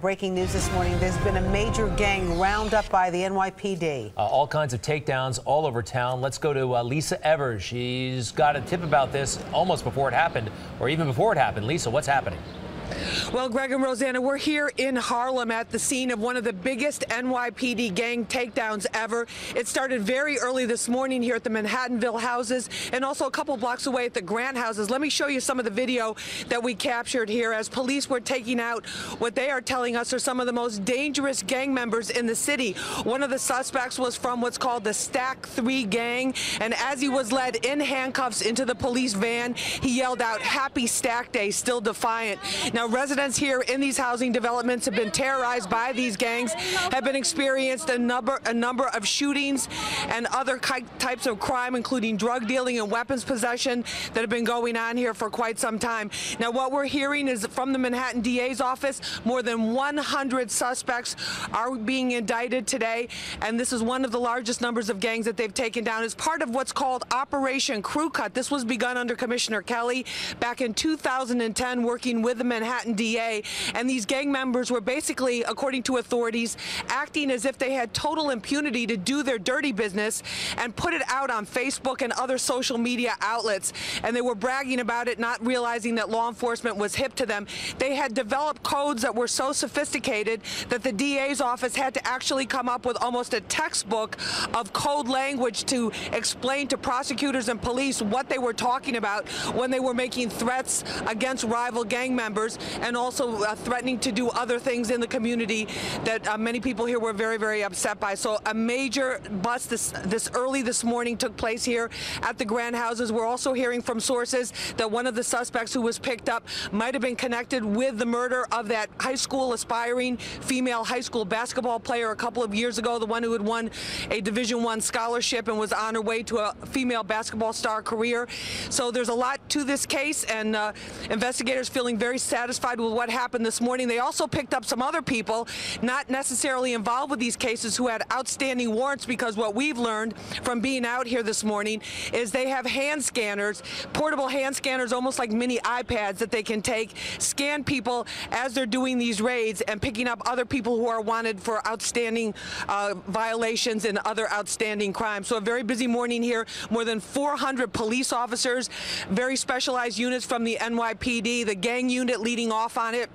Breaking news this morning, there's been a major gang roundup by the NYPD. All kinds of takedowns all over town. Let's go to Lisa Evers. She's got a tip about this almost before it happened, or even before it happened. Lisa, what's happening? Well, Greg and Rosanna, we're here in Harlem at the scene of one of the biggest NYPD gang takedowns ever. It started very early this morning here at the Manhattanville houses and also a couple blocks away at the Grant houses. Let me show you some of the video that we captured here as police were taking out what they are telling us are some of the most dangerous gang members in the city. One of the suspects was from what's called the Stack 3 gang, and as he was led in handcuffs into the police van, he yelled out, "Happy Stack Day," still defiant. Now, residents here in these housing developments have been terrorized by these gangs, have been experienced a number of shootings and other types of crime, including drug dealing and weapons possession, that have been going on here for quite some time. Now, what we're hearing is from the Manhattan DA's office, more than 100 suspects are being indicted today, and this is one of the largest numbers of gangs that they've taken down as part of what's called Operation Crew Cut. This was begun under Commissioner Kelly back in 2010, working with the Manhattan DA, and these gang members were basically, according to authorities, acting as if they had total impunity to do their dirty business and put it out on Facebook and other social media outlets. And they were bragging about it, not realizing that law enforcement was hip to them. They had developed codes that were so sophisticated that the DA's office had to actually come up with almost a textbook of code language to explain to prosecutors and police what they were talking about when they were making threats against rival gang members, and also threatening to do other things in the community that many people here were very, very upset by. So a major bust this early this morning took place here at the Grant houses. We're also hearing from sources that one of the suspects who was picked up might have been connected with the murder of that high school aspiring female high school basketball player a couple of years ago, the one who had won a Division I scholarship and was on her way to a female basketball star career. So there's a lot to this case, and investigators feeling very satisfied with what happened this morning. They also picked up some other people not necessarily involved with these cases who had outstanding warrants, because what we've learned from being out here this morning is they have hand scanners, portable hand scanners, almost like mini iPads that they can take, scan people as they're doing these raids and picking up other people who are wanted for outstanding violations and other outstanding crimes. So a very busy morning here. More than 400 police officers, very specialized units from the NYPD, the gang unit leading off on it,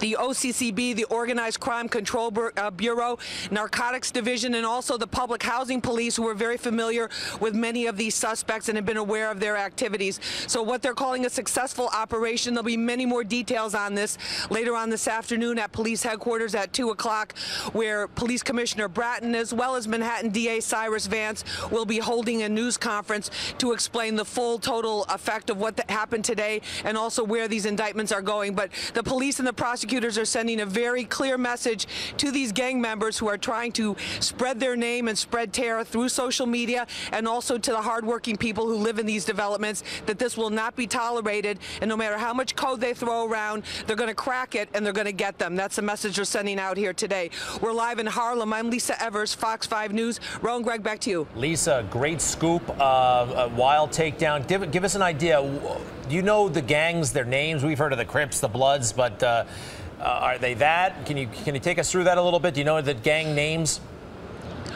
the OCCB, the Organized Crime Control Bureau, Narcotics Division, and also the Public Housing Police, who are very familiar with many of these suspects and have been aware of their activities. So what they're calling a successful operation. There'll be many more details on this later on this afternoon at police headquarters at 2 o'clock, where Police Commissioner Bratton, as well as Manhattan DA Cyrus Vance, will be holding a news conference to explain the full total effect of what happened today and also where these indictments are going. But the police and the prosecutors are sending a very clear message to these gang members who are trying to spread their name and spread terror through social media, and also to the hardworking people who live in these developments, that this will not be tolerated, and no matter how much code they throw around, they're going to crack it and they're going to get them. That's the message they're sending out here today. We're live in Harlem. I'm Lisa Evers, Fox 5 News. Ro and Greg, back to you. Lisa, great scoop, a wild takedown. Give us an idea. Do you know the gangs, their names? We've heard of the Crips, the Bloods, but are they that? Can you take us through that a little bit? Do you know the gang names?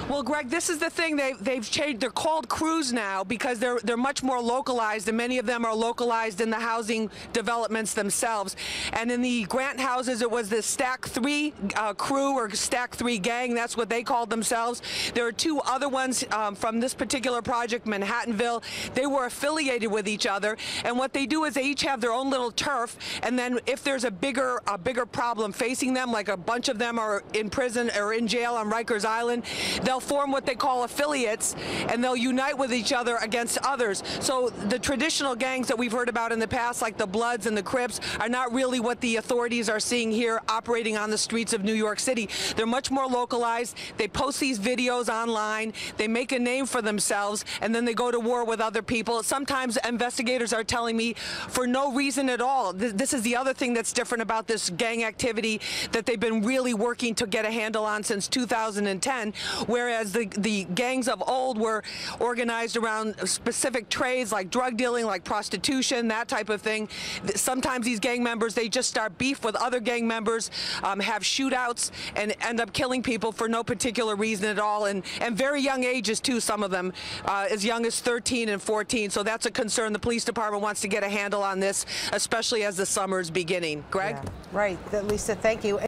Well, Greg, this is the thing. They've changed. They're called crews now because they're much more localized, and many of them are localized in the housing developments themselves. And in the Grant houses, it was the Stack 3 crew, or Stack 3 gang. That's what they called themselves. There are two other ones from this particular project, Manhattanville. They were affiliated with each other, and what they do is they each have their own little turf. And then if there's a bigger problem facing them, like a bunch of them are in prison or in jail on Rikers Island, they'll form what they call affiliates, and they'll unite with each other against others. So the traditional gangs that we've heard about in the past, like the Bloods and the Crips, are not really what the authorities are seeing here operating on the streets of New York City. They're much more localized. They post these videos online. They make a name for themselves, and then they go to war with other people. Sometimes investigators are telling me for no reason at all. This is the other thing that's different about this gang activity that they've been really working to get a handle on since 2010, where whereas the gangs of old were organized around specific trades like drug dealing, like prostitution, that type of thing. Sometimes these gang members, they just start beef with other gang members, have shootouts, and end up killing people for no particular reason at all, and very young ages too, some of them, as young as 13 and 14. So that's a concern. The police department wants to get a handle on this, especially as the summer is beginning. Greg? Yeah, right. Lisa, thank you.